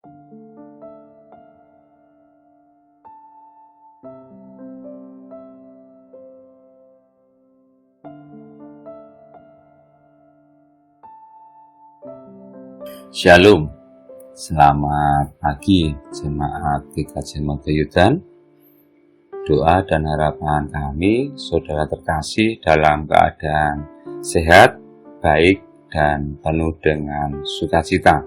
Shalom, selamat pagi jemaat GKJ Megayudan. Doa dan harapan kami, saudara terkasih dalam keadaan sehat, baik, dan penuh dengan sukacita.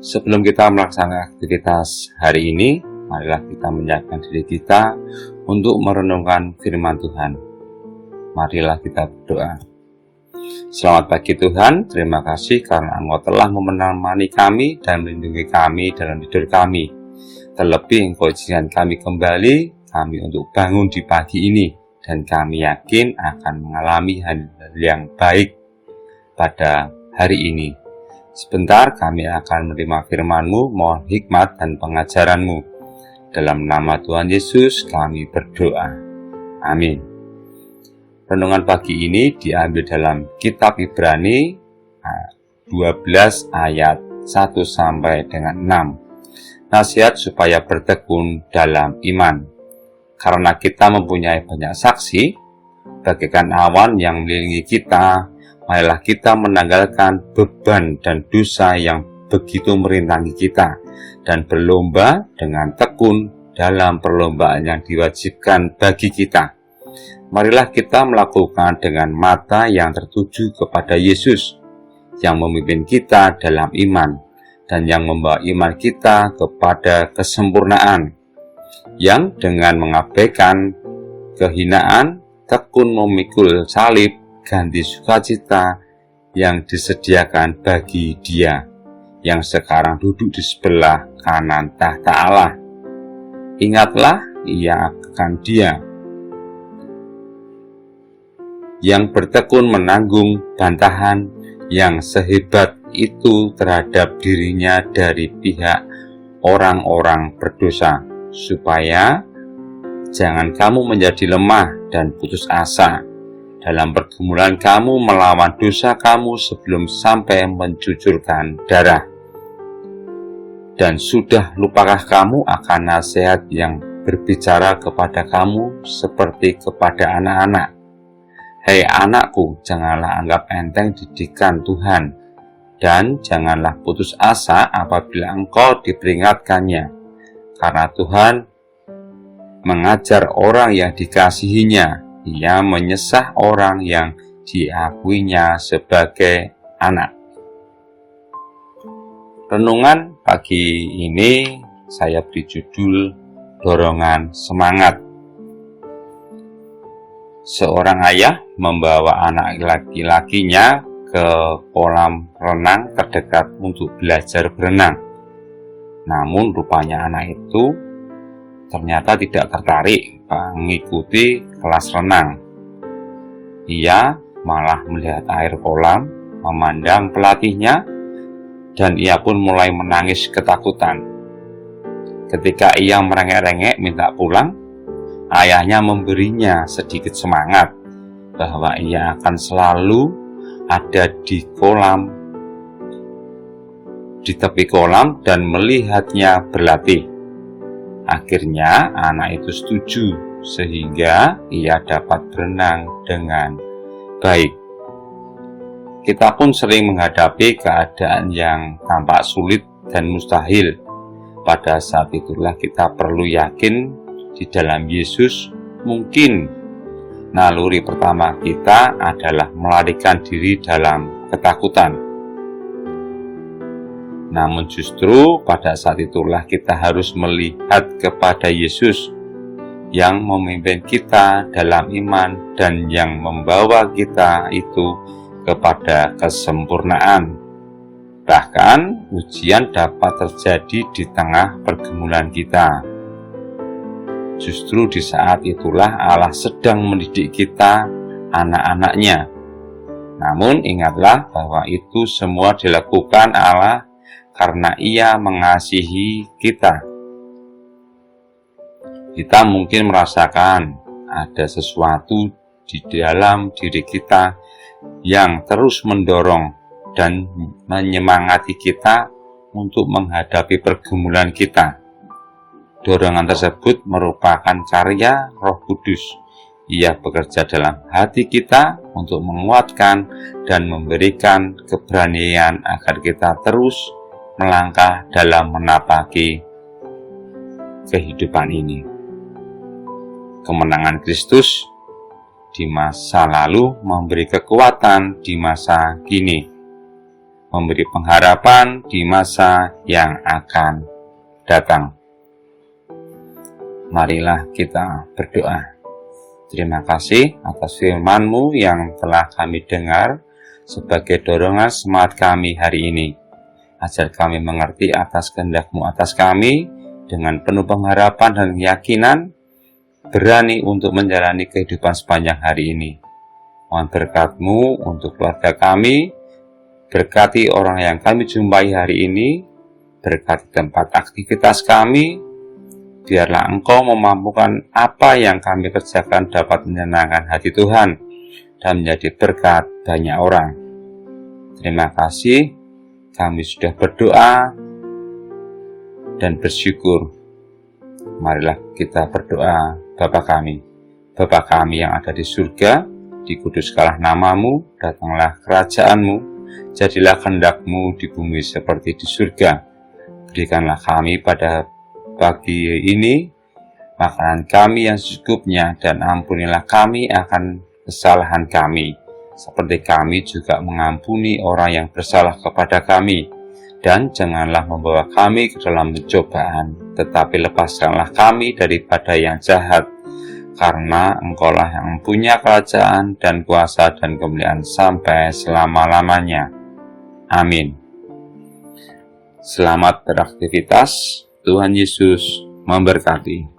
Sebelum kita melaksanakan aktivitas hari ini, marilah kita menyiapkan diri kita untuk merenungkan firman Tuhan. Marilah kita berdoa. Selamat pagi Tuhan, terima kasih karena Engkau telah menemani kami dan melindungi kami dalam tidur kami. Terlebih Engkau izinkan kami kembali, untuk bangun di pagi ini, dan kami yakin akan mengalami hal yang baik pada hari ini. Sebentar kami akan menerima firman-Mu, mohon hikmat dan pengajaran-Mu. Dalam nama Tuhan Yesus kami berdoa. Amin. Renungan pagi ini diambil dalam kitab Ibrani 12 ayat 1 sampai dengan 6. Nasihat supaya bertekun dalam iman. Karena kita mempunyai banyak saksi, bagaikan awan yang mengelilingi kita, marilah kita menanggalkan beban dan dosa yang begitu merintangi kita, dan berlomba dengan tekun dalam perlombaan yang diwajibkan bagi kita. Marilah kita melakukan dengan mata yang tertuju kepada Yesus, yang memimpin kita dalam iman, dan yang membawa iman kita kepada kesempurnaan, yang dengan mengabaikan kehinaan, tekun memikul salib, ganti sukacita yang disediakan bagi Dia, yang sekarang duduk di sebelah kanan tahta Allah. Ingatlah, Ia akan Dia yang bertekun menanggung bantahan yang sehebat itu terhadap dirinya dari pihak orang-orang berdosa, supaya jangan kamu menjadi lemah dan putus asa dalam pergumulan kamu melawan dosa kamu sebelum sampai mencucurkan darah. Dan sudah lupakah kamu akan nasihat yang berbicara kepada kamu seperti kepada anak-anak? Hei anakku, janganlah anggap enteng didikan Tuhan, dan janganlah putus asa apabila engkau diperingatkannya, karena Tuhan mengajar orang yang dikasihinya, Ia menyesah orang yang diakuinya sebagai anak. Renungan pagi ini saya beri judul Dorongan Semangat. Seorang ayah membawa anak laki-lakinya ke kolam renang terdekat untuk belajar berenang. Namun rupanya anak itu ternyata tidak tertarik mengikuti kelas renang. Ia malah melihat air kolam, memandang pelatihnya, dan ia pun mulai menangis ketakutan. Ketika ia merengek-rengek minta pulang, ayahnya memberinya sedikit semangat bahwa ia akan selalu ada di tepi kolam dan melihatnya berlatih. Akhirnya anak itu setuju sehingga ia dapat berenang dengan baik. Kita pun sering menghadapi keadaan yang tampak sulit dan mustahil. Pada saat itulah kita perlu yakin di dalam Yesus. Mungkin naluri pertama kita adalah melarikan diri dalam ketakutan. Namun justru pada saat itulah kita harus melihat kepada Yesus yang memimpin kita dalam iman dan yang membawa kita itu kepada kesempurnaan. Bahkan ujian dapat terjadi di tengah pergumulan kita. Justru di saat itulah Allah sedang mendidik kita, anak-anaknya. Namun ingatlah bahwa itu semua dilakukan Allah karena Ia mengasihi kita. Kita mungkin merasakan ada sesuatu di dalam diri kita yang terus mendorong dan menyemangati kita untuk menghadapi pergumulan kita. Dorongan tersebut merupakan karya Roh Kudus. Ia bekerja dalam hati kita untuk menguatkan dan memberikan keberanian agar kita terus melangkah dalam menapaki kehidupan ini. Kemenangan Kristus di masa lalu memberi kekuatan di masa kini, memberi pengharapan di masa yang akan datang. Marilah kita berdoa. Terima kasih atas firman-Mu yang telah kami dengar sebagai dorongan semangat kami hari ini. Ajar kami mengerti atas kehendak-Mu atas kami dengan penuh pengharapan dan keyakinan, berani untuk menjalani kehidupan sepanjang hari ini. Mohon berkat-Mu untuk keluarga kami, berkati orang yang kami jumpai hari ini, berkati tempat aktivitas kami. Biarlah Engkau memampukan apa yang kami kerjakan dapat menyenangkan hati Tuhan dan menjadi berkat banyak orang. Terima kasih, kami sudah berdoa dan bersyukur. Marilah kita berdoa. Bapa kami yang ada di surga, dikuduskanlah nama-Mu, datanglah kerajaan-Mu, jadilah kehendak-Mu di bumi seperti di surga. Berikanlah kami pada pagi ini makanan kami yang secukupnya, dan ampunilah kami akan kesalahan kami, seperti kami juga mengampuni orang yang bersalah kepada kami. Dan janganlah membawa kami ke dalam pencobaan, tetapi lepaskanlah kami daripada yang jahat, karena Engkaulah yang mempunyai kerajaan dan kuasa dan kemuliaan sampai selama-lamanya. Amin. Selamat beraktivitas. Tuhan Yesus memberkati.